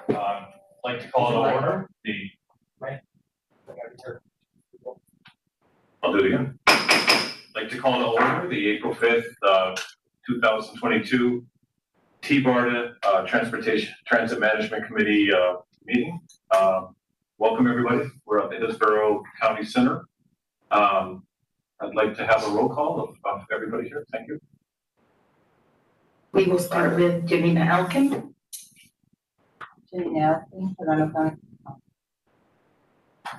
I'd like to call to order the. I'll do it again. I'd like to call to order the April 5th, 2022 TBARTA Transit Management Committee meeting. Welcome everybody. We're at the Hillsborough County Center. I'd like to have a roll call of everybody here. Thank you. We will start with Janina Elkin. Janina Elkin from Flamingo County.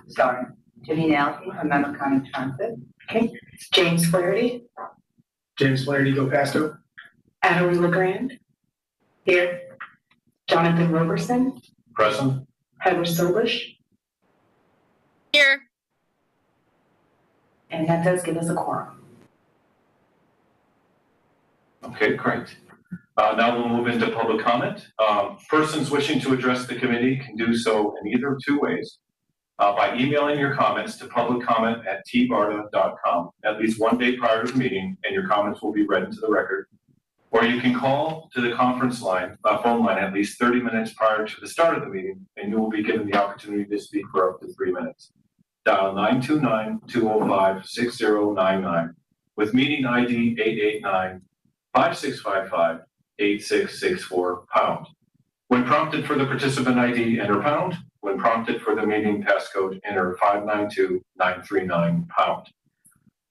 Sorry, Janina Elkin from Flamingo County Transit. Okay. James Flaherty. James Flaherty, Go Pasto. Adelie LeGrand. Here. Jonathan Roberson. Present. Heather Solish. Here. And that does give us a quorum. Okay, great. Now we'll move into public comment. Persons wishing to address the committee can do so in either of two ways. By emailing your comments to publiccomment@tbarta.com at least 1 day prior to the meeting, and your comments will be read into the record. Or you can call to the conference line, phone line, at least 30 minutes prior to the start of the meeting, and you will be given the opportunity to speak for up to 3 minutes. Dial 929-205-6099 with meeting ID 889-5655-8664 #. When prompted for the participant ID, enter #. When prompted for the meeting passcode, enter 592939 #.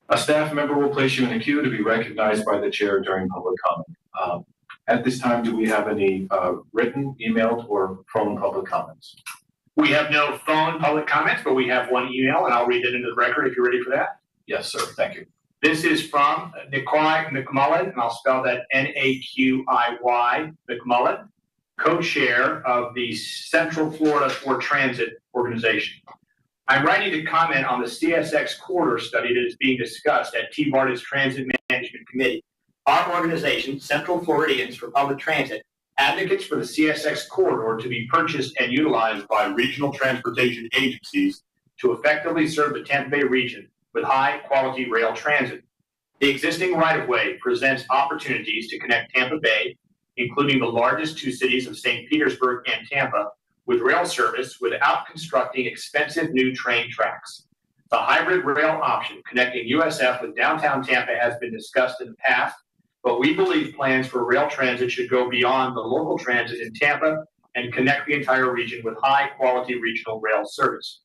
A staff member will place you in a queue to be recognized by the chair during public comment. At this time, do we have any written, emailed, or phone public comments? We have no phone public comments, but we have one email, and I'll read it into the record if you're ready for that. Yes, sir. Thank you. This is from Nikolai McMullen, and I'll spell that Naqiy McMullen, co-chair of the Central Florida for Transit organization. I'm writing to comment on the CSX Corridor study that is being discussed at TBARTA's Transit Management Committee. Our organization, Central Floridians for Public Transit, advocates for the CSX Corridor to be purchased and utilized by regional transportation agencies to effectively serve the Tampa Bay region with high-quality rail transit. The existing right-of-way presents opportunities to connect Tampa Bay, including the largest two cities of St. Petersburg and Tampa, with rail service without constructing expensive new train tracks. The hybrid rail option connecting USF with downtown Tampa has been discussed in the past, but we believe plans for rail transit should go beyond the local transit in Tampa and connect the entire region with high-quality regional rail service.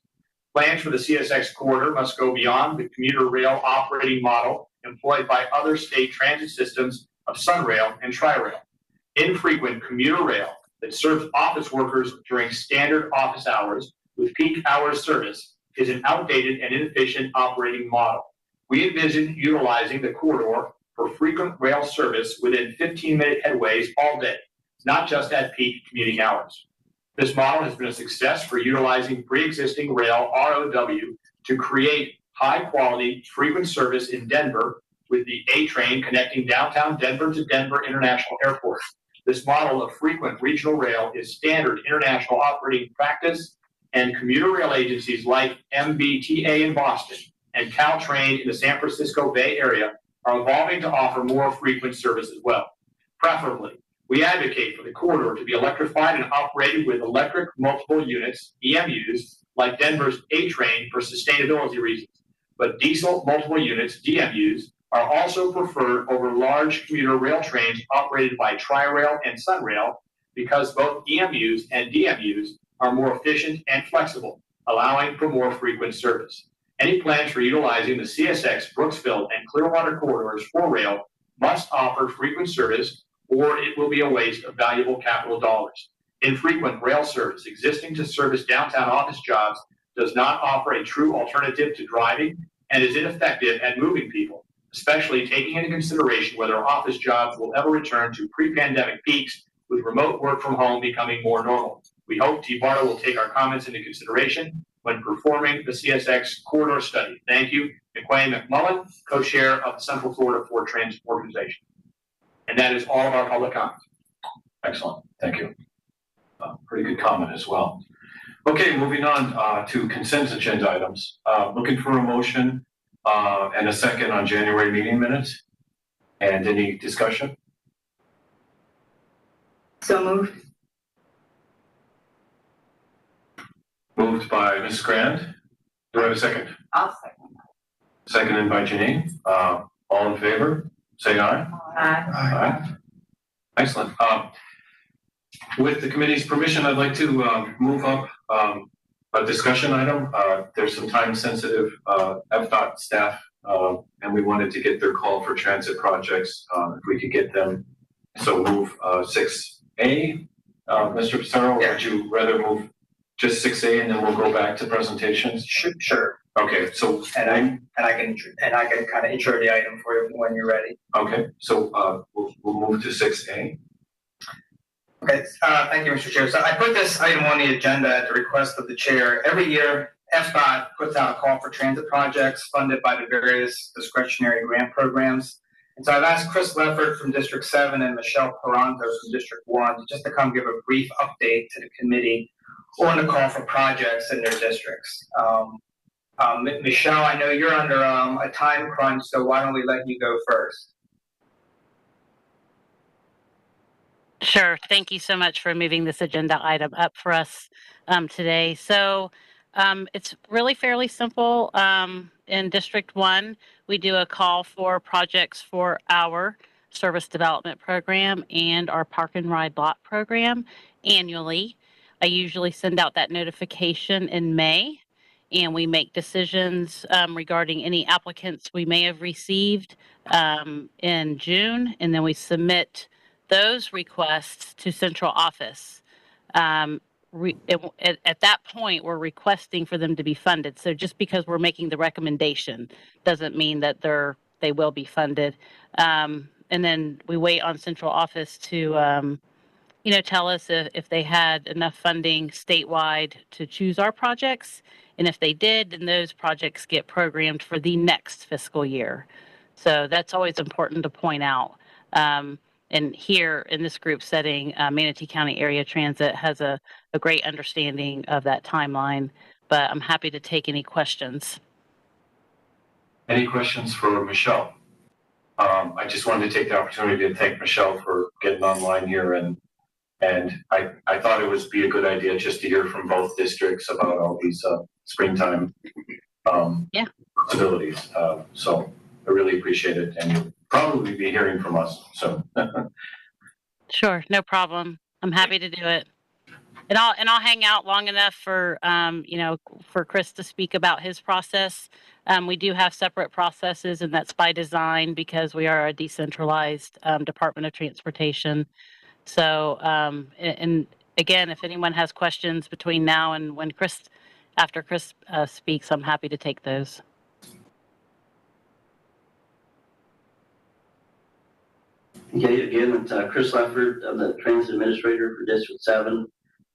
Plans for the CSX corridor must go beyond the commuter rail operating model employed by other state transit systems of Sunrail and Tri-Rail. Infrequent commuter rail that serves office workers during standard office hours with peak hours service is an outdated and inefficient operating model. We envision utilizing the corridor for frequent rail service within 15-minute headways all day, not just at peak commuting hours. This model has been a success for utilizing pre-existing rail ROW to create high-quality, frequent service in Denver with the A train connecting downtown Denver to Denver International Airport. This model of frequent regional rail is standard international operating practice, and commuter rail agencies like MBTA in Boston and Caltrain in the San Francisco Bay Area are evolving to offer more frequent service as well. Preferably, we advocate for the corridor to be electrified and operated with electric multiple units, EMUs, like Denver's A train for sustainability reasons. But diesel multiple units, DMUs, are also preferred over large commuter rail trains operated by Tri-Rail and Sunrail because both EMUs and DMUs are more efficient and flexible, allowing for more frequent service. Any plans for utilizing the CSX, Brooksville, and Clearwater corridors for rail must offer frequent service, or it will be a waste of valuable capital dollars. Infrequent rail service existing to service downtown office jobs does not offer a true alternative to driving and is ineffective at moving people, especially taking into consideration whether office jobs will ever return to pre-pandemic peaks with remote work from home becoming more normal. We hope TBARTA will take our comments into consideration when performing the CSX corridor study. Thank you, Nikolai McMullen, co-chair of the Central Florida for Transit organization. And that is all of our public comments. Excellent. Thank you. Pretty good comment as well. Okay, moving on to consent agenda items. Looking for a motion and a second on January meeting minutes. And any discussion? So moved. Moved by Ms. Grand. Do I have a second? I'll second. Seconded by Janine. All in favor, say aye. Aye. Aye. Excellent. With the committee's permission, I'd like to move up a discussion item. There's some time-sensitive FDOT staff, and we wanted to get their call for transit projects. If we could get them, so move 6A. Mr. Pissarro, Yeah. would you rather move just 6A and then we'll go back to presentations? Sure. Okay, so And I can kind of intro the item for you when you're ready. okay, so we'll move to 6A. Okay, thank you, Mr. Chair. So I put this item on the agenda at the request of the chair. Every year, FDOT puts out a call for transit projects funded by the various discretionary grant programs. And so I've asked Chris Leffert from District 7 and Michelle Parantos from District 1 just to come give a brief update to the committee on the call for projects in their districts. Michelle, I know you're under a time crunch, so why don't we let you go first? Sure. Thank you so much for moving this agenda item up for us today. So it's really fairly simple. In District 1, we do a call for projects for our service development program and our park and ride lot program annually. I usually send out that notification in May, and we make decisions regarding any applicants we may have received in June, and then we submit those requests to central office. At that point, we're requesting for them to be funded. So just because we're making the recommendation doesn't mean that they will be funded. And then we wait on central office to tell us if they had enough funding statewide to choose our projects. And if they did, then those projects get programmed for the next fiscal year. So that's always important to point out. And here in this group setting, Manatee County Area Transit has a great understanding of that timeline, but I'm happy to take any questions. Any questions for Michelle? I just wanted to take the opportunity to thank Michelle for getting online here, and I thought it would be a good idea just to hear from both districts about all these springtime possibilities. So I really appreciate it, and you'll probably be hearing from us. So Sure, no problem. I'm happy to do it. And I'll hang out long enough for for Chris to speak about his process. We do have separate processes, and that's by design because we are a decentralized Department of Transportation. So, and again, if anyone has questions between now and after Chris speaks, I'm happy to take those. Okay, again, it's Chris Leffert. I'm the Transit Administrator for District 7.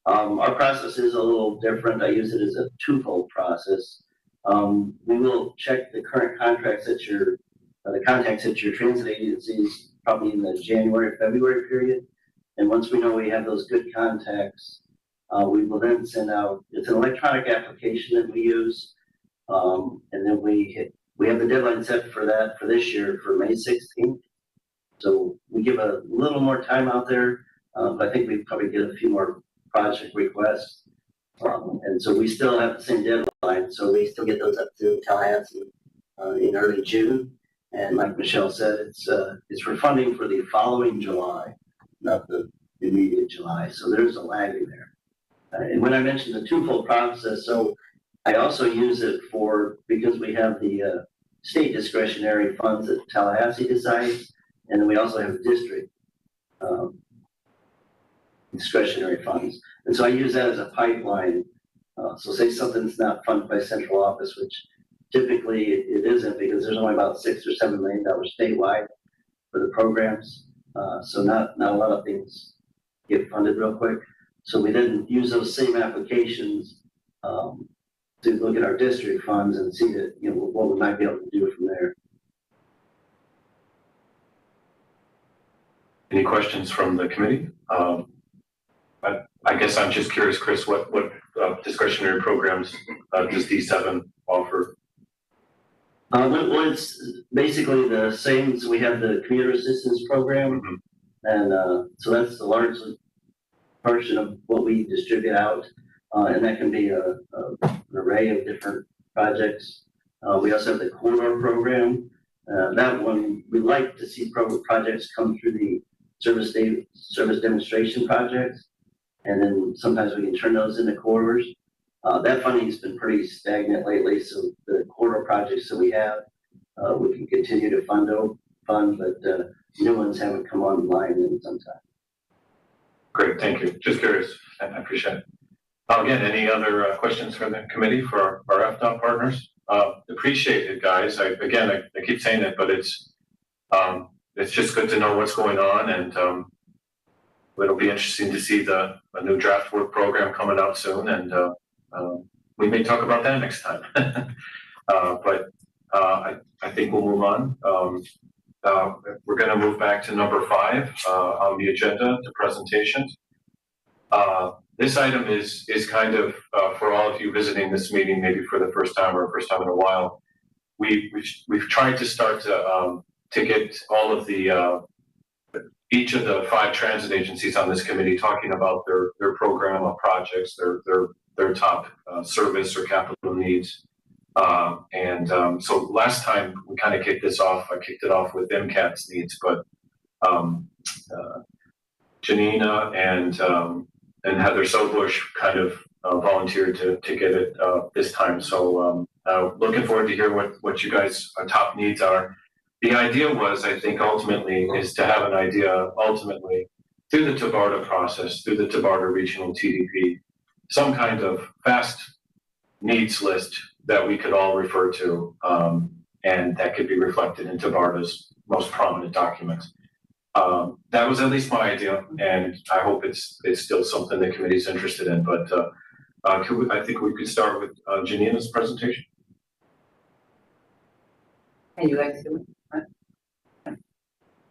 Our process is a little different. I use it as a twofold process. We will check the current contracts at the contacts at your transit agencies probably in the January, February period. And once we know we have those good contacts, we will then send out, it's an electronic application that we use. And then we have the deadline set for that for this year for May 16th. So we give a little more time out there, but I think we probably get a few more project requests. And so we still have the same deadline. So we still get those up to Tallahassee in early June. And like Michelle said, it's for funding for the following July, not the immediate July. So there's a lag in there. And when I mentioned the twofold process, so I also use it because we have the state discretionary funds that Tallahassee decides. And then we also have district discretionary funds. And so I use that as a pipeline. So say something's not funded by central office, which typically it isn't because there's only about $6 or $7 million statewide for the programs. So not a lot of things get funded real quick. So we then use those same applications to look at our district funds and see that, what we might be able to do from there. any questions from the committee? I guess I'm just curious, Chris, what discretionary programs does D7 offer? Well, it's basically the same. So we have the commuter assistance program, and so that's the large portion of what we distribute out. and that can be an array of different projects. We also have the corridor program. That one, we like to see projects come through the service demonstration projects, and then sometimes we can turn those into corridors. That funding has been pretty stagnant lately, so the corridor projects that we have, we can continue to fund, but new ones haven't come online in some time. Great, thank you. Just curious, I appreciate it. Again, any other questions from the committee for our FDOT partners? Appreciate it, guys. I keep saying it, but it's just good to know what's going on, and it'll be interesting to see a new draft work program coming out soon, and we may talk about that next time. But I think we'll move on. We're going to move back to number 5 on the agenda, the presentations. This item is kind of for all of you visiting this meeting, maybe for the first time or first time in a while. We've tried to start to get all of the each of the 5 transit agencies on this committee talking about their program of projects, their top service or capital needs. So last time we kind of kicked this off. I kicked it off with MCAT's needs, but Janina and Heather Sobush kind of volunteered to get it this time. So looking forward to hear what you guys' top needs are. The idea was, I think, ultimately, is to have an idea, ultimately, through the Tabarda process, through the Tabarda Regional TDP, some kind of fast needs list that we could all refer to, and that could be reflected in Tabarda's most prominent documents. That was at least my idea, and I hope it's still something the committee's interested in. But I think we could start with Janina's presentation. Can you guys do it?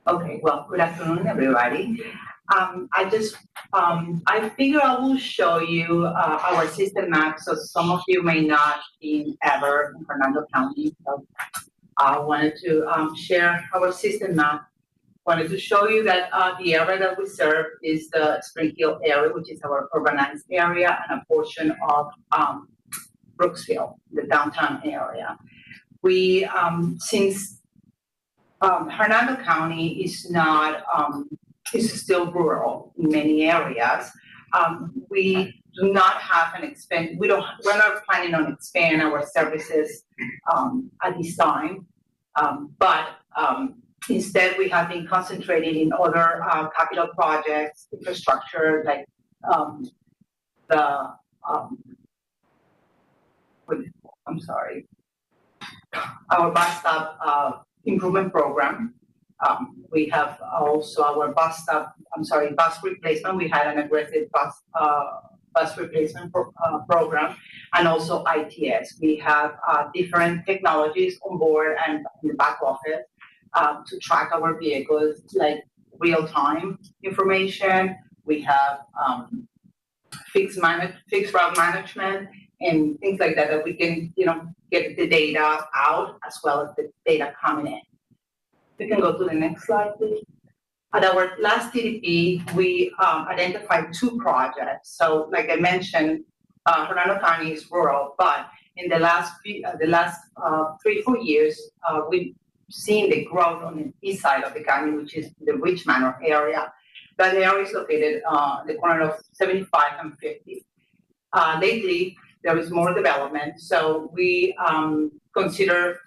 Okay, well, good afternoon, everybody. I figure I will show you our system map, so some of you may not be ever in Fernando County. So I wanted to share our system map. Wanted to show you that the area that we serve is the Spring Hill area, which is our urbanized area, and a portion of Brooksville, the downtown area. We, since Hernando County is not, is still rural in many areas, we do not have we're not planning on expanding our services at this time, but instead we have been concentrating in other capital projects, infrastructure, like our bus stop improvement program. We have also our bus replacement. We had an aggressive bus replacement program, and also ITS. We have different technologies on board and in the back office to track our vehicles, like real-time information. We have fixed route management and things like that we can, get the data out as well as the data coming in. We can go to the next slide, please. At our last TDP, we identified 2 projects. So, like I mentioned, Hernando County is rural, but in the last 3-4 years, we've seen the growth on the east side of the county, which is the Rich Manor area. That area is located the corner of 75 and 50. Lately, there is more development, so we consider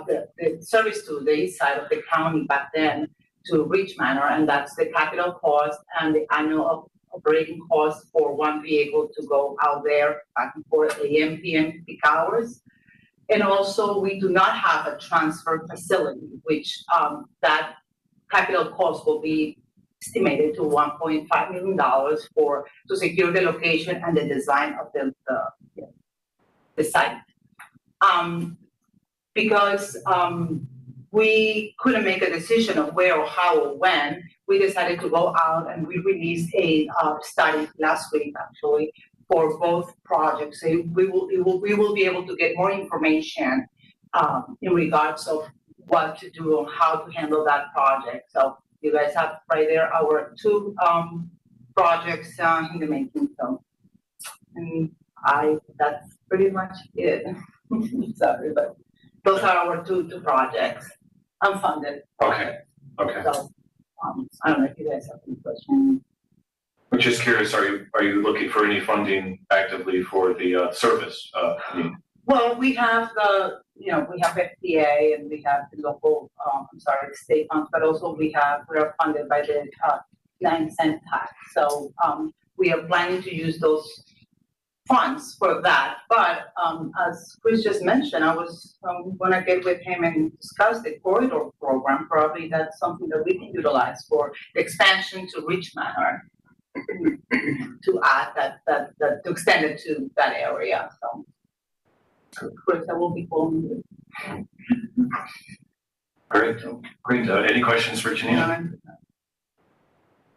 the service to the east side of the county back then to Rich Manor, and that's the capital cost and the annual operating cost for one vehicle to go out there back and forth AM, PM peak hours. And also, we do not have a transfer facility, which that capital cost will be estimated to $1.5 million to secure the location and the design of the site. Because we couldn't make a decision of where or how or when, we decided to go out and we released a study last week, actually, for both projects. So we will be able to get more information in regards of what to do and how to handle that project. So you guys have right there our 2 projects in the making. So, and That's pretty much it. Sorry, but those are our two projects, unfunded. Okay. So, I don't know if you guys have any questions. I'm just curious, are you looking for any funding actively for the service need? Well, we have we have FDA and we have the local, state funds, but also we are funded by the 9-cent tax. So we are planning to use those funds for that. But as Chris just mentioned, I was gonna get with him and discuss the corridor program. Probably that's something that we can utilize for the expansion to Rich Manor, to add that to extend it to that area. So Chris, I will be calling you. Great. Any questions for Janina?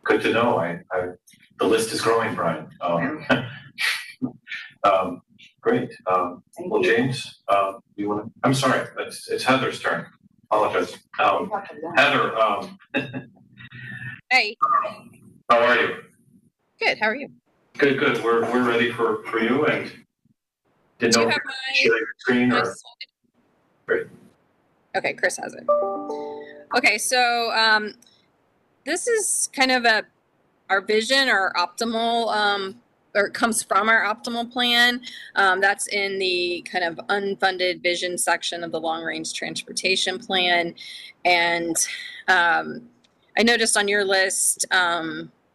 Good to know. The list is growing, Brian. Great. Well, James, you want to? I'm sorry, it's Heather's turn. Apologize. Heather, Hey, how are you? good. How are you? Good. We're ready for you, and didn't Do know you if have you share your screen my or. slide? Great. Okay, Chris has it. Okay, so this is kind of our vision or optimal, or it comes from our optimal plan. That's in the kind of unfunded vision section of the long range transportation plan. And I noticed on your list,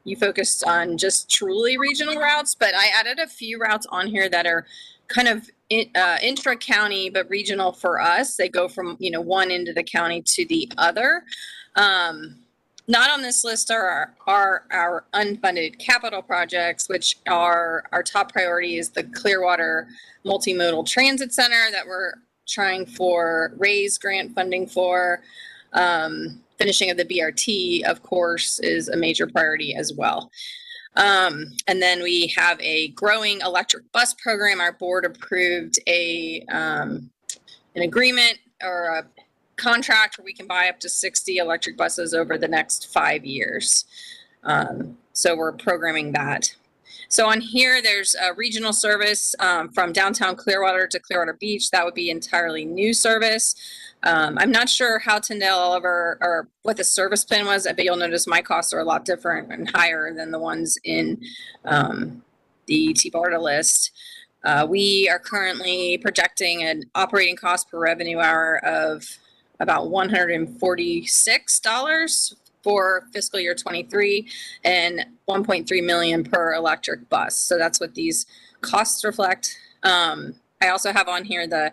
you focused on just truly regional routes, but I added a few routes on here that are kind of intra-county, but regional for us. They go from, one end of the county to the other. Not on this list are our unfunded capital projects, which are our top priority is the Clearwater Multimodal Transit Center that we're trying for raise grant funding for. Finishing of the BRT, of course, is a major priority as well. And then we have a growing electric bus program. Our board approved an agreement or a contract where we can buy up to 60 electric buses over the next 5 years. So we're programming that. So on here, there's a regional service from downtown Clearwater to Clearwater Beach. That would be entirely new service. I'm not sure how Tyndale Oliver or what the service plan was, but you'll notice my costs are a lot different and higher than the ones in the TBARTA list. We are currently projecting an operating cost per revenue hour of about $146 for fiscal year 23 and 1.3 million per electric bus. So that's what these costs reflect. I also have on here the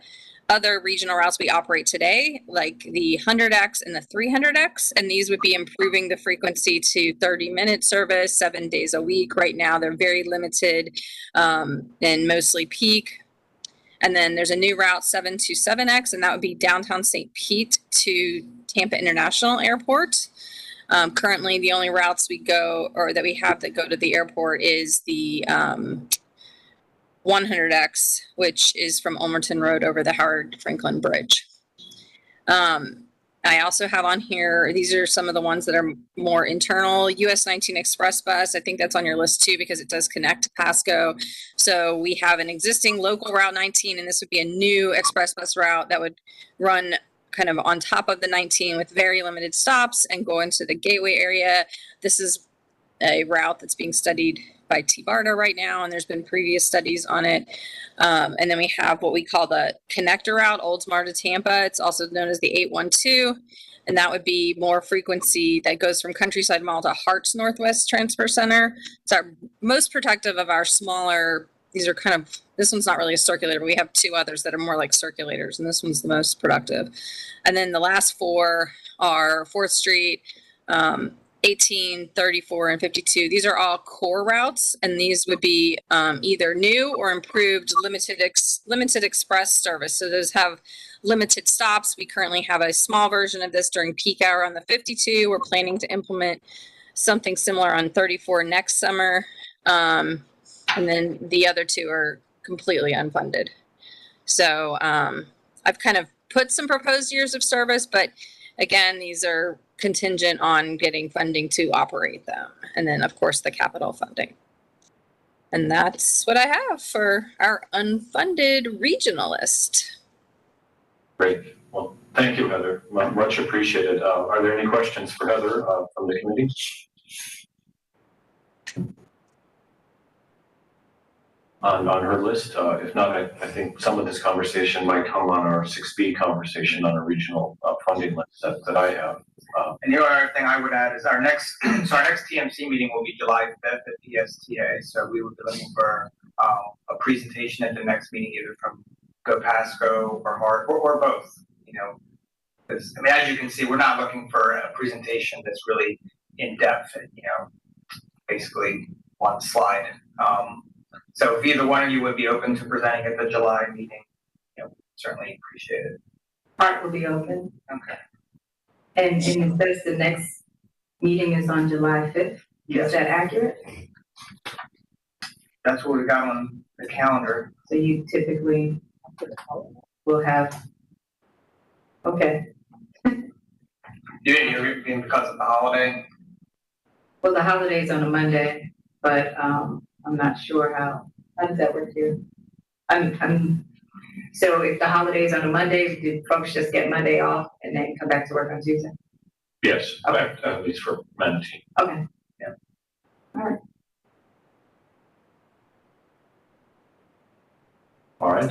other regional routes we operate today, like the 100X and the 300X, and these would be improving the frequency to 30-minute service, 7 days a week. Right now, they're very limited and mostly peak. And then there's a new route 727X, and that would be downtown St. Pete to Tampa International Airport. Currently, the only routes we go or that we have that go to the airport is the 100X, which is from Ulmerton Road over the Howard Franklin Bridge. I also have on here, these are some of the ones that are more internal. US 19 Express Bus, I think that's on your list too because it does connect to Pasco. So we have an existing local Route 19, and this would be a new express bus route that would run kind of on top of the 19 with very limited stops and go into the gateway area. This is a route that's being studied by TBARTA right now, and there's been previous studies on it. And then we have what we call the connector route, Oldsmar to Tampa. It's also known as the 812, and that would be more frequency that goes from Countryside Mall to Hart's Northwest Transfer Center. It's our most protective of our smaller, these are kind of, this one's not really a circulator, but we have two others that are more like circulators, and this one's the most productive. And then the last four are 4th Street, 18, 34, and 52. These are all core routes, and these would be either new or improved limited express service. So those have limited stops. We currently have a small version of this during peak hour on the 52. We're planning to implement something similar on 34 next summer. And then the other two are completely unfunded. So I've kind of put some proposed years of service, but again, these are contingent on getting funding to operate them. And then, of course, the capital funding. And that's what I have for our unfunded regional list. Great. Well, thank you, Heather. Much appreciated. Are there any questions for Heather from the committee? On her list? If not, I think some of this conversation might come on our 6B conversation on a regional funding list that I have. And the other thing I would add is our next TMC meeting will be July 5th at PSTA. So we would be looking for a presentation at the next meeting, either from GoPasco or Hart or both. You know, because I mean, as you can see, we're not looking for a presentation that's really in depth. And, you know, basically one slide. So if either one of you would be open to presenting at the July meeting, you know, certainly appreciate it. Art will be open. Okay. And it says the next meeting is on July 5th. Yes. Is that accurate? That's what we got on the calendar. So you typically will have, okay. You didn't mean because of the holiday? Well, the holiday's on a Monday, but I'm not sure how does that work here? So if the holiday's on a Monday, do folks just get Monday off and then come back to work on Tuesday? Yes, Okay. at least for Manatee. Okay. Yeah. All right. All right.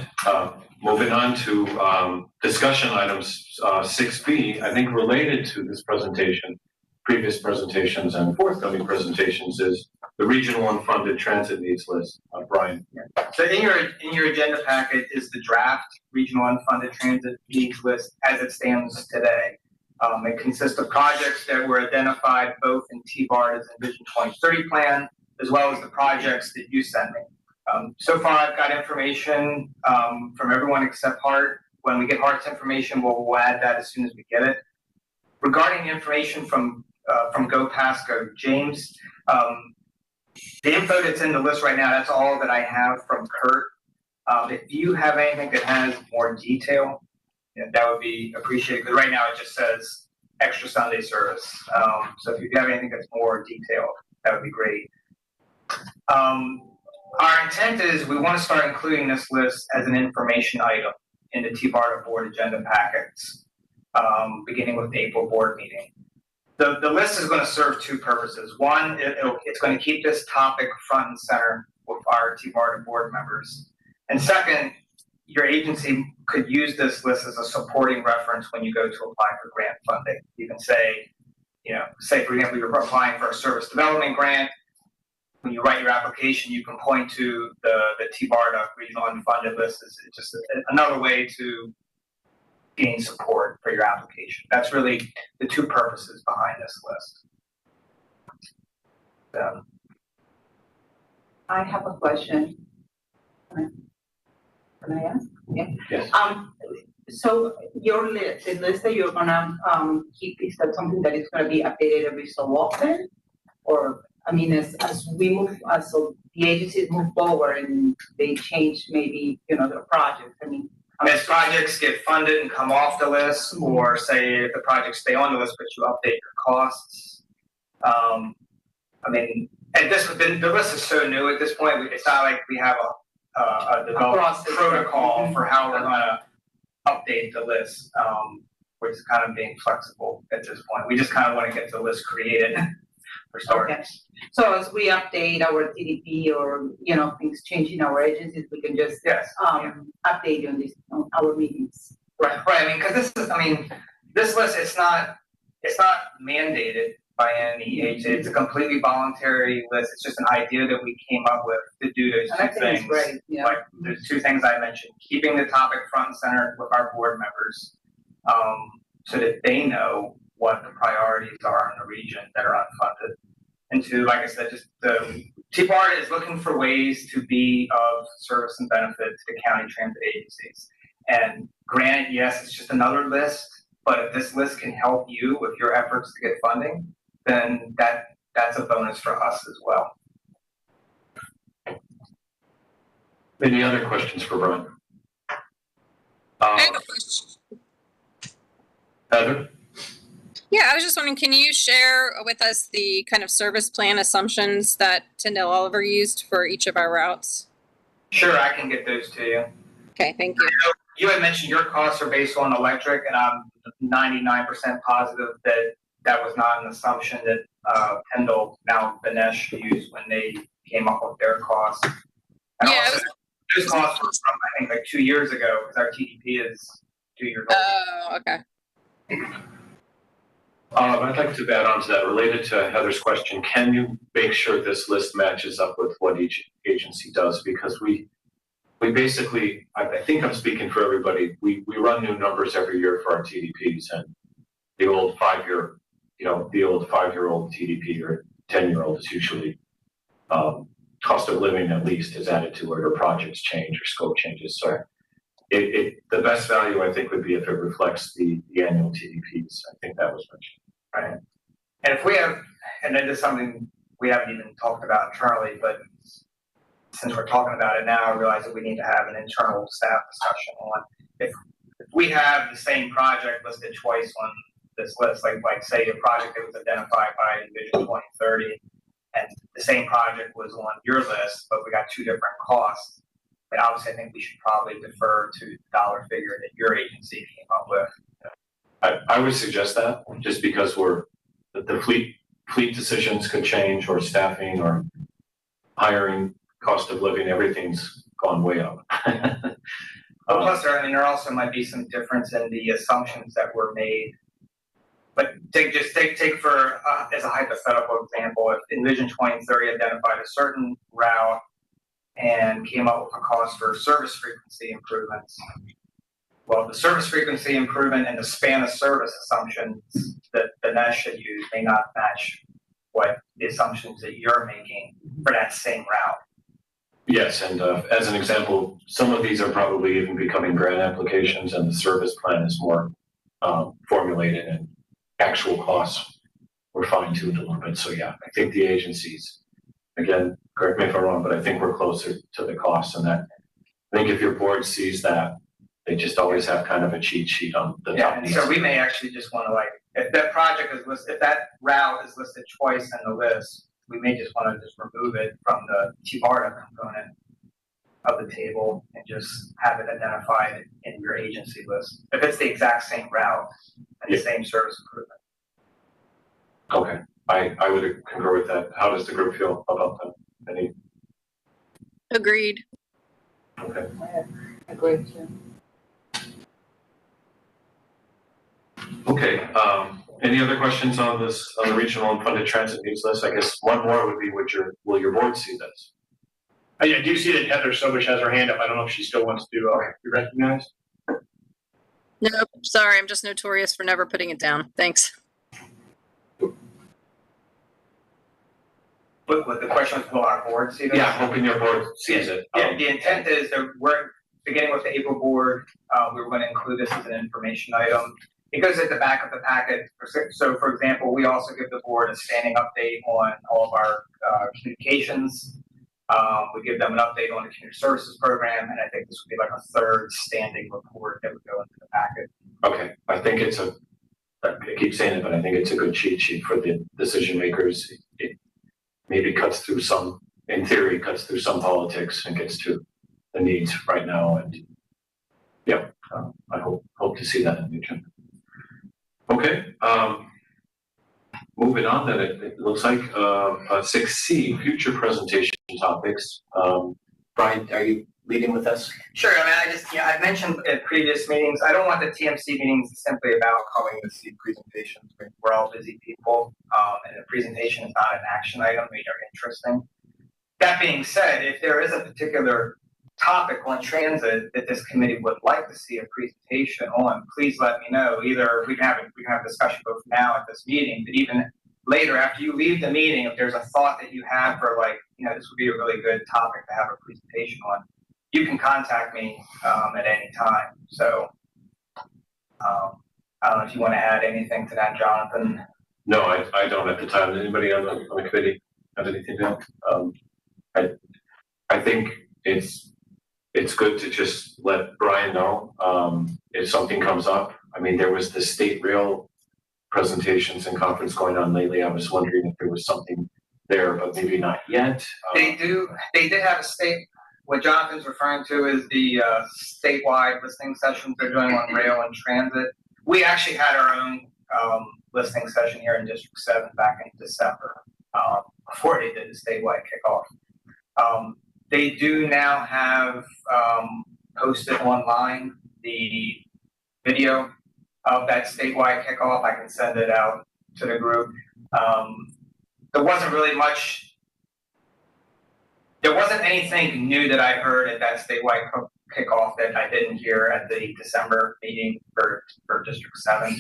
Moving on to discussion items 6B, I think related to this presentation, previous presentations and forthcoming presentations is the regional unfunded transit needs list. Brian. So in your agenda packet is the draft regional unfunded transit needs list as it stands today. It consists of projects that were identified both in TBARTA's Vision 2030 plan, as well as the projects that you sent me. So far, I've got information from everyone except Hart. When we get Hart's information, we'll add that as soon as we get it. Regarding the information from GoPasco, James, the info that's in the list right now, that's all that I have from Kurt. If you have anything that has more detail, that would be appreciated, because right now it just says extra Sunday service. So if you have anything that's more detailed, that would be great. Our intent is we want to start including this list as an information item in the TBARTA board agenda packets, beginning with the April board meeting. The list is going to serve two purposes. One, it's going to keep this topic front and center with our TBARTA board members. And second, your agency could use this list as a supporting reference when you go to apply for grant funding. You can say, say for example, you're applying for a service development grant. When you write your application, you can point to the TBARTA regional unfunded list. It's just another way to gain support for your application. That's really the two purposes behind this list. I have a question. Can I ask? Yeah. Yes. So your list, the list that you're gonna keep, is that something that is gonna be updated every so often? Or, I mean, as we move, so the agencies move forward and they change maybe, their projects, I mean. As projects get funded and come off the list, or say if the projects stay on the list, but you update your costs. I mean, the list is so new at this point, it's not like we have a developed protocol for how we're gonna update the list. We're just kind of being flexible at this point. We just kind of want to get the list created for starters. Okay. So as we update our TDP or, things change in our agencies, we can just update you on our meetings. Right. I mean, because this list, it's not mandated by any agency. It's a completely voluntary list. It's just an idea that we came up with to do those two things. Great. Yeah. Like the two things I mentioned, keeping the topic front and center with our board members, so that they know what the priorities are in the region that are unfunded. And two, like I said, just the TBARTA is looking for ways to be of service and benefit to the county transit agencies. And granted, yes, it's just another list, but if this list can help you with your efforts to get funding, then that's a bonus for us as well. Any other questions for Brian? I have a question. Heather? Yeah, I was just wondering, can you share with us the kind of service plan assumptions that Tyndall Oliver used for each of our routes? Sure, I can get those to you. Okay, thank you. You had mentioned your costs are based on electric, and I'm 99% positive that that was not an assumption that Tyndall, now Benesh, used when they came up with their costs. And Yeah, also, those costs were from, I think, like 2 years ago, because our TDP is 2 years old. Oh, okay. I'd like to add on to that, related to Heather's question. Can you make sure this list matches up with what each agency does? Because we basically, I think I'm speaking for everybody, we run new numbers every year for our TDPs, and the old 5-year, the old 5-year-old TDP or 10-year-old is usually cost of living at least is added to it, or projects change or scope changes. So the best value I think would be if it reflects the annual TDPs. I think that was mentioned. Right. And if we have, and then this is something we haven't even talked about internally, but since we're talking about it now, I realize that we need to have an internal staff discussion on if we have the same project listed twice on this list, like say a project that was identified by Vision 2030, and the same project was on your list, but we got 2 different costs. But obviously, I think we should probably defer to the dollar figure that your agency came up with. I would suggest that, just because the fleet decisions could change, or staffing, or hiring, cost of living, everything's gone way up. Plus, there also might be some difference in the assumptions that were made. But take for as a hypothetical example, if Envision 2030 identified a certain route and came up with a cost for service frequency improvements. Well, the service frequency improvement and the span of service assumptions that Benesh should use may not match what the assumptions that you're making for that same route. Yes, and as an example, some of these are probably even becoming grant applications, and the service plan is more formulated, and actual costs were fine-tuned a little bit. So yeah, I think the agencies, again, correct me if I'm wrong, but I think we're closer to the costs, and that I think if your board sees that, they just always have kind of a cheat sheet on the top. And so we may actually just want to, if that project is listed, if that route is listed twice in the list, we may just want to just remove it from the TBARTA component of the table and just have it identified in your agency list. If it's the exact same route and the same service improvement. Okay, I would concur with that. How does the group feel about that? Any? Agreed. Okay. Agreed, too. Okay, any other questions on the regional unfunded transit needs list? I guess one more would be, will your board see this? I do see that Heather Sobish has her hand up. I don't know if she still wants to be recognized. Nope, sorry, I'm just notorious for never putting it down. Thanks. But the question was, will our board see this? Yeah, hoping your board sees it. Yeah, the intent is that we're beginning with the April board. We were going to include this as an information item. It goes at the back of the packet. So, for example, we also give the board a standing update on all of our communications. We give them an update on the community services program, and I think this would be like a third standing report that would go into the packet. Okay, I think I keep saying it, but I think it's a good cheat sheet for the decision makers. It maybe cuts through some, in theory, cuts through some politics and gets to the needs right now. And yeah, I hope to see that in the agenda. Okay, moving on then, it looks like 6C, future presentation topics. Brian, are you leading with us? Sure. I mean, I've mentioned at previous meetings, I don't want the TMC meetings to simply about calling the C presentations. We're all busy people, and the presentation is not an action item. They are interesting. That being said, if there is a particular topic on transit that this committee would like to see a presentation on, please let me know. Either we can have a discussion both now at this meeting, but even later after you leave the meeting, if there's a thought that you have for this would be a really good topic to have a presentation on, you can contact me at any time. So I don't know if you want to add anything to that, Jonathan. No, I don't at the time. Does anybody on the committee have anything to add? I think it's good to just let Brian know if something comes up. I mean, there was the state rail presentations and conference going on lately. I was wondering if there was something there, but maybe not yet. They did have a what Jonathan's referring to is the statewide listening sessions they're doing on rail and transit. We actually had our own listening session here in District 7 back in December, before they did the statewide kickoff. They do now have posted online the video of that statewide kickoff. I can send it out to the group. There wasn't really much. There wasn't anything new that I heard at that statewide kickoff that I didn't hear at the December meeting for District 7.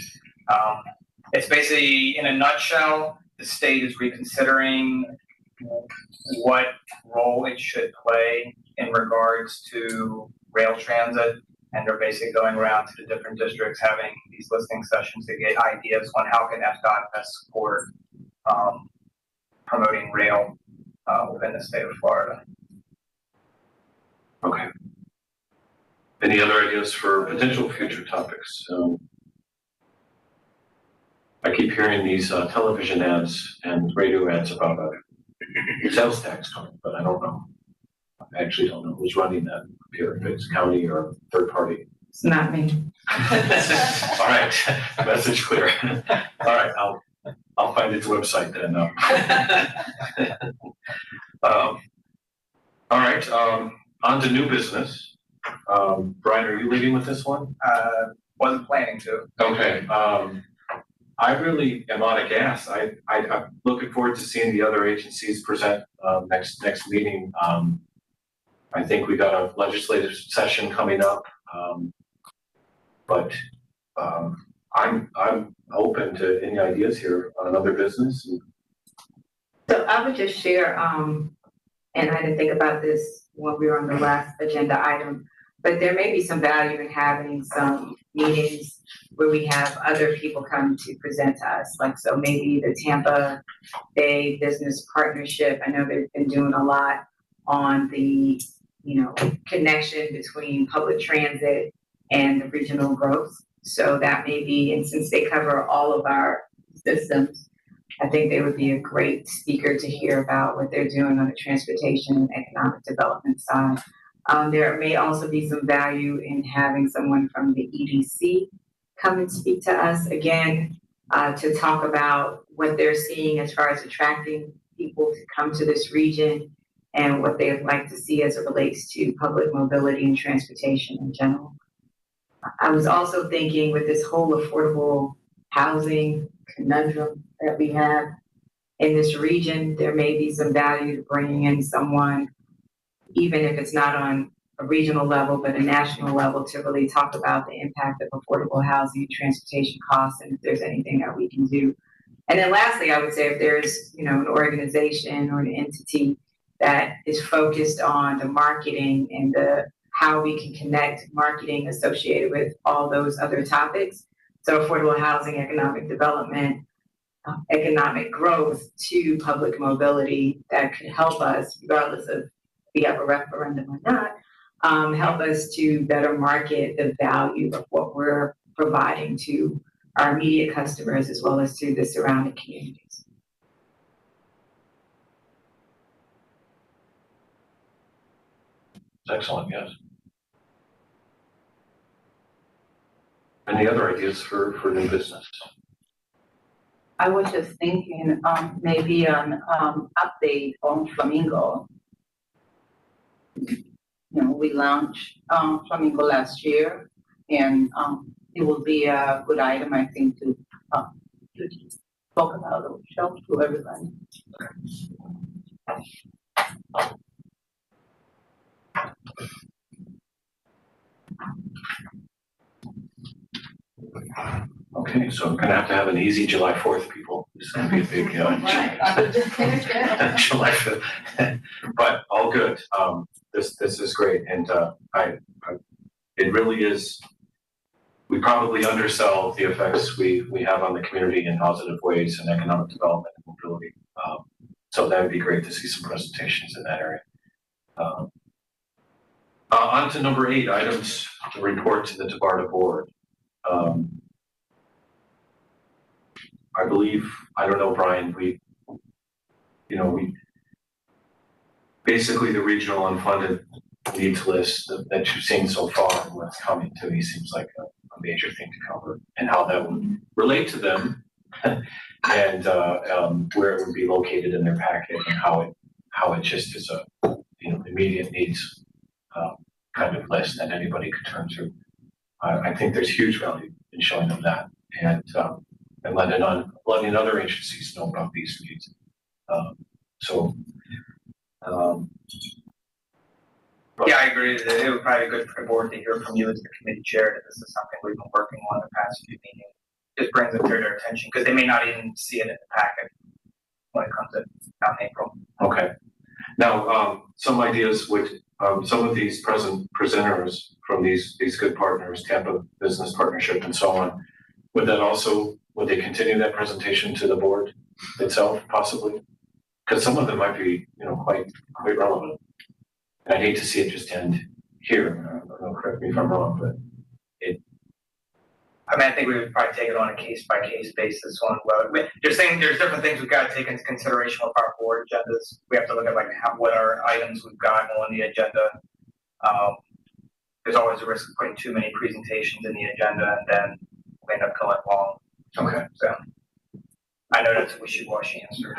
It's basically, in a nutshell, the state is reconsidering what role it should play in regards to rail transit, and they're basically going around to the different districts having these listening sessions to get ideas on how can FDOT best support promoting rail within the state of Florida. Okay. Any other ideas for potential future topics? I keep hearing these television ads and radio ads about a sales tax coming, but I don't know. I actually don't know who's running that here, if it's county or third party. It's not me. All right, message clear. All right, I'll find its website then. All right, on to new business. Brian, are you leading with this one? Wasn't planning to. Okay. I really am out of gas. I'm looking forward to seeing the other agencies present next meeting. I think we got a legislative session coming up, but I'm open to any ideas here on another business. So I would just share, and I didn't think about this when we were on the last agenda item, but there may be some value in having some meetings where we have other people come to present to us. Like, so maybe the Tampa Bay Business Partnership. I know they've been doing a lot on the, connection between public transit and the regional growth. So that may be, and since they cover all of our systems, I think they would be a great speaker to hear about what they're doing on the transportation and economic development side. There may also be some value in having someone from the EDC come and speak to us again, to talk about what they're seeing as far as attracting people to come to this region and what they'd like to see as it relates to public mobility and transportation in general. I was also thinking with this whole affordable housing conundrum that we have in this region, there may be some value to bringing in someone, even if it's not on a regional level, but a national level, to really talk about the impact of affordable housing and transportation costs, and if there's anything that we can do. And then lastly, I would say if there's, an organization or an entity that is focused on the marketing and how we can connect marketing associated with all those other topics. So affordable housing, economic development, economic growth to public mobility, that could help us, regardless of if we have a referendum or not, help us to better market the value of what we're providing to our immediate customers as well as to the surrounding communities. Excellent, yes. Any other ideas for new business? I was just thinking maybe an update on Flamingo. We launched Flamingo last year, and it will be a good item, I think, to talk about or show to everybody. Okay, so I'm gonna have to have an easy July 4th, people. It's gonna be a big July 5th, but all good. This is great, and it really is. We probably undersell the effects we have on the community in positive ways and economic development and mobility. So that would be great to see some presentations in that area. On to number 8, items to report to the Tabarda board. I believe, I don't know, Brian, we basically the regional unfunded needs list that you've seen so far and what's coming to me seems like a major thing to cover, and how that would relate to them and where it would be located in their packet, and how it just is a immediate needs kind of list that anybody could turn to. I think there's huge value in showing them that, and letting other agencies know about these needs. Yeah, I agree. It would probably be good for the board to hear from you as the committee chair that this is something we've been working on the past few meetings. Just brings it to their attention because they may not even see it in the packet when it comes out in April. Okay. Now, some ideas with some of these presenters from these good partners, Tampa Business Partnership and so on, would they continue that presentation to the board itself, possibly? Because some of them might be, quite relevant. And I'd hate to see it just end here. I don't know, correct me if I'm wrong, but I think we would probably take it on a case-by-case basis there's different things we've got to take into consideration with our board agendas. We have to look at what our items we've got on the agenda. There's always a risk of putting too many presentations in the agenda and then we end up going long. Okay. So I know that's a wishy-washy answer.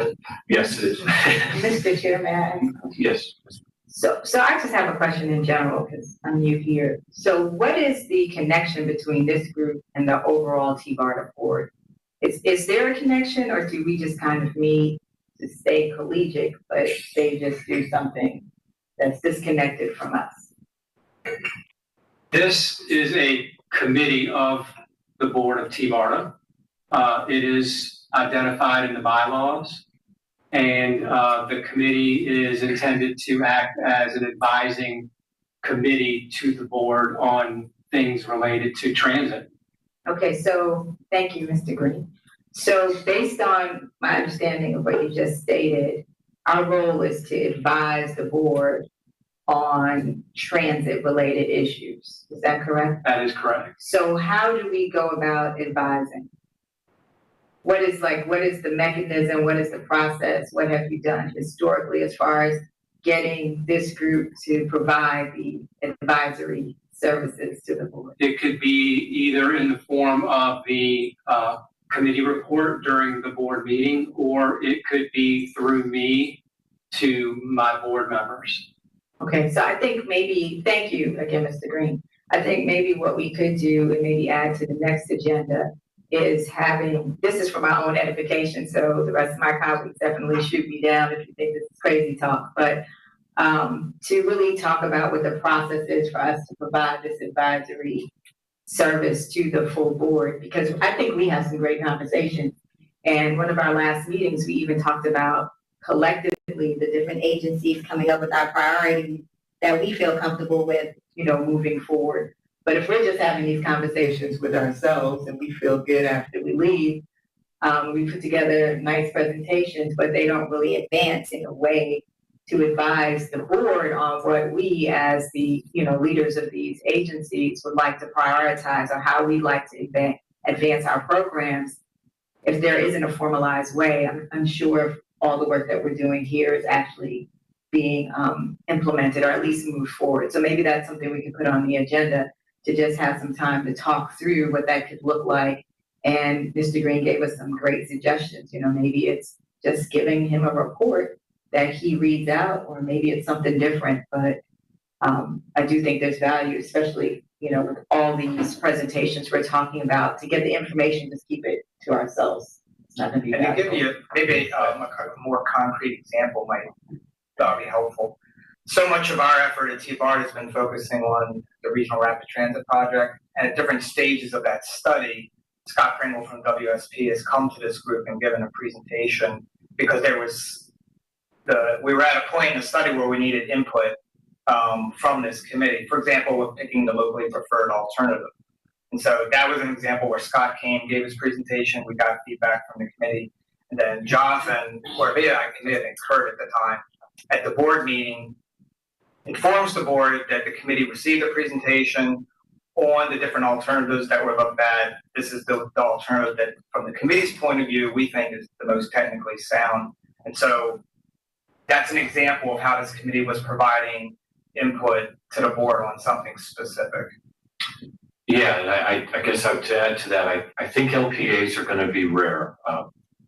Yes, it is. Mr. Chair, may I ask? Yes. So I just have a question in general because I'm new here. So what is the connection between this group and the overall TBARTA board? Is there a connection, or do we just kind of meet to stay collegiate, but they just do something that's disconnected from us? This is a committee of the board of TBARTA. It is identified in the bylaws. And the committee is intended to act as an advising committee to the board on things related to transit. Okay, so thank you, Mr. Green. So based on my understanding of what you just stated, our role is to advise the board on transit-related issues. Is that correct? That is correct. So how do we go about advising? What is the mechanism? What is the process? What have you done historically as far as getting this group to provide the advisory services to the board? It could be either in the form of the committee report during the board meeting, or it could be through me to my board members. Okay, so I think maybe, thank you again, Mr. Green. I think maybe what we could do and maybe add to the next agenda is this is for my own edification, so the rest of my colleagues definitely shoot me down if you think this is crazy talk, but to really talk about what the process is for us to provide this advisory service to the full board, because I think we have some great conversations. And one of our last meetings, we even talked about collectively the different agencies coming up with our priorities that we feel comfortable with, moving forward. But if we're just having these conversations with ourselves and we feel good after we leave, we put together nice presentations, but they don't really advance in a way to advise the board on what we as the leaders of these agencies would like to prioritize, or how we'd like to advance our programs. If there isn't a formalized way, I'm unsure if all the work that we're doing here is actually being implemented, or at least moved forward. So maybe that's something we can put on the agenda, to just have some time to talk through what that could look like. And Mr. Green gave us some great suggestions. Maybe it's just giving him a report that he reads out, or maybe it's something different. But I do think there's value, especially, with all these presentations we're talking about, to get the information, just keep it to ourselves. It's not going to be And to give you maybe a more concrete example might be helpful. So much of our effort at TBARTA has been focusing on the Regional Rapid Transit Project, and at different stages of that study, Scott Pringle from WSP has come to this group and given a presentation, because we were at a point in the study where we needed input from this committee. For example, with picking the locally preferred alternative. And so that was an example where Scott came, gave his presentation, we got feedback from the committee, and then Jonathan Corvia, I think Kurt at the time, at the board meeting, informs the board that the committee received the presentation, on the different alternatives that were looked at, this is the alternative that, from the committee's point of view, we think is the most technically sound. And so that's an example of how this committee was providing input to the board on something specific. Yeah, and I guess to add to that, I think LPAs are going to be rare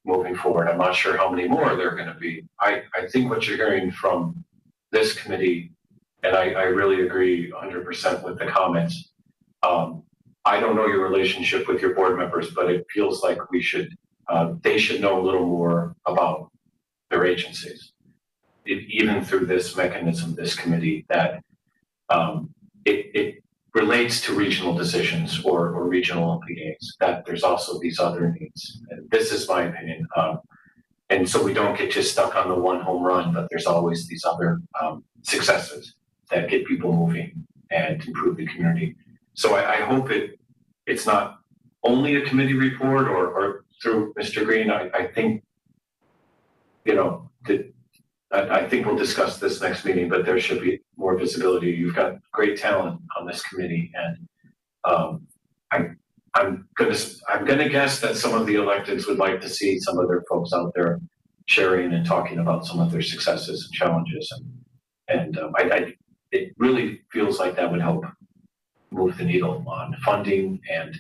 moving forward. I'm not sure how many more there are going to be. I think what you're hearing from this committee, and I really agree 100% with the comments. I don't know your relationship with your board members, but it feels like they should know a little more about their agencies, even through this mechanism, this committee, that it relates to regional decisions or regional LPAs, that there's also these other needs. And this is my opinion. And so we don't get just stuck on the one home run, but there's always these other successes that get people moving and improve the community. So I hope it's not only a committee report or through Mr. Green. I think, I think we'll discuss this next meeting, but there should be more visibility. You've got great talent on this committee, and I'm gonna guess that some of the electeds would like to see some of their folks out there sharing and talking about some of their successes and challenges, and it really feels like that would help move the needle on funding and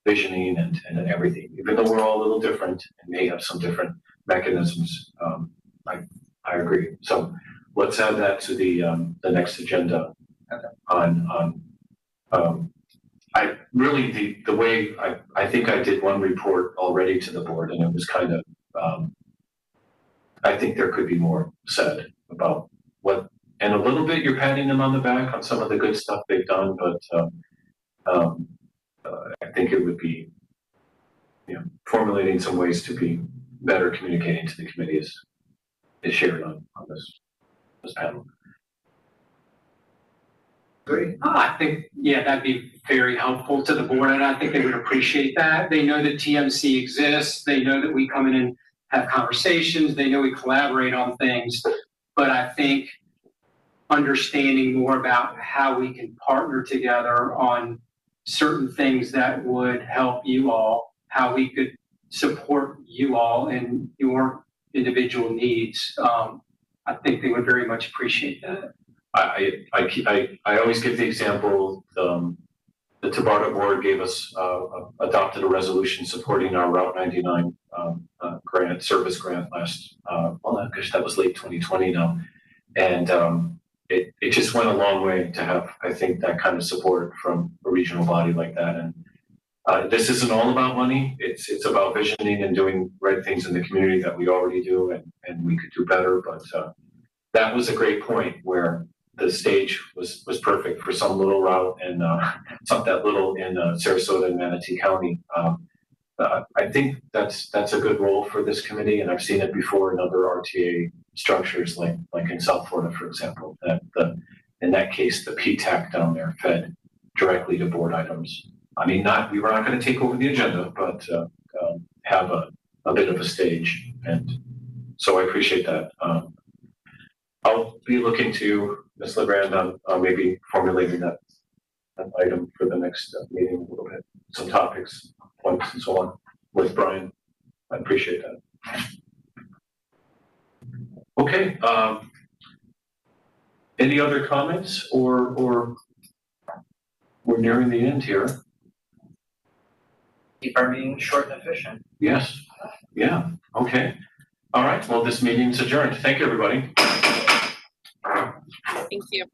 visioning and everything. Even though we're all a little different and may have some different mechanisms, I agree. So let's add that to the next agenda. I really the way I think I did one report already to the board, and it was kind of I think there could be more said about what, and a little bit you're patting them on the back on some of the good stuff they've done, but I think it would be formulating some ways to be better communicating to the committee is shared on this panel. Great. I think, that'd be very helpful to the board, and I think they would appreciate that. They know that TMC exists. They know that we come in and have conversations. They know we collaborate on things. But I think understanding more about how we can partner together on certain things that would help you all, how we could support you all in your individual needs, I think they would very much appreciate that. I always give the example, the Tabarda board gave us, adopted a resolution supporting our Route 99 service grant last, that was late 2020 now. And it just went a long way to have, I think, that kind of support from a regional body like that. And this isn't all about money. It's about visioning and doing right things in the community that we already do, and we could do better. But that was a great point where the stage was perfect for some little route and that little in Sarasota and Manatee County. I think that's a good role for this committee, and I've seen it before in other RTA structures, like in South Florida, for example. In that case, the PTAC down there fed directly to board items. I mean, we were not going to take over the agenda, but have a bit of a stage, and so I appreciate that. I'll be looking to Ms. LeGrand on maybe formulating that item for the next meeting a little bit, some topics, points, and so on with Brian. I appreciate that. Okay. Any other comments, or we're nearing the end here? Keep our meeting short and efficient. Yes. Yeah. Okay. All right. Well, this meeting's adjourned. Thank you, everybody. Thank you.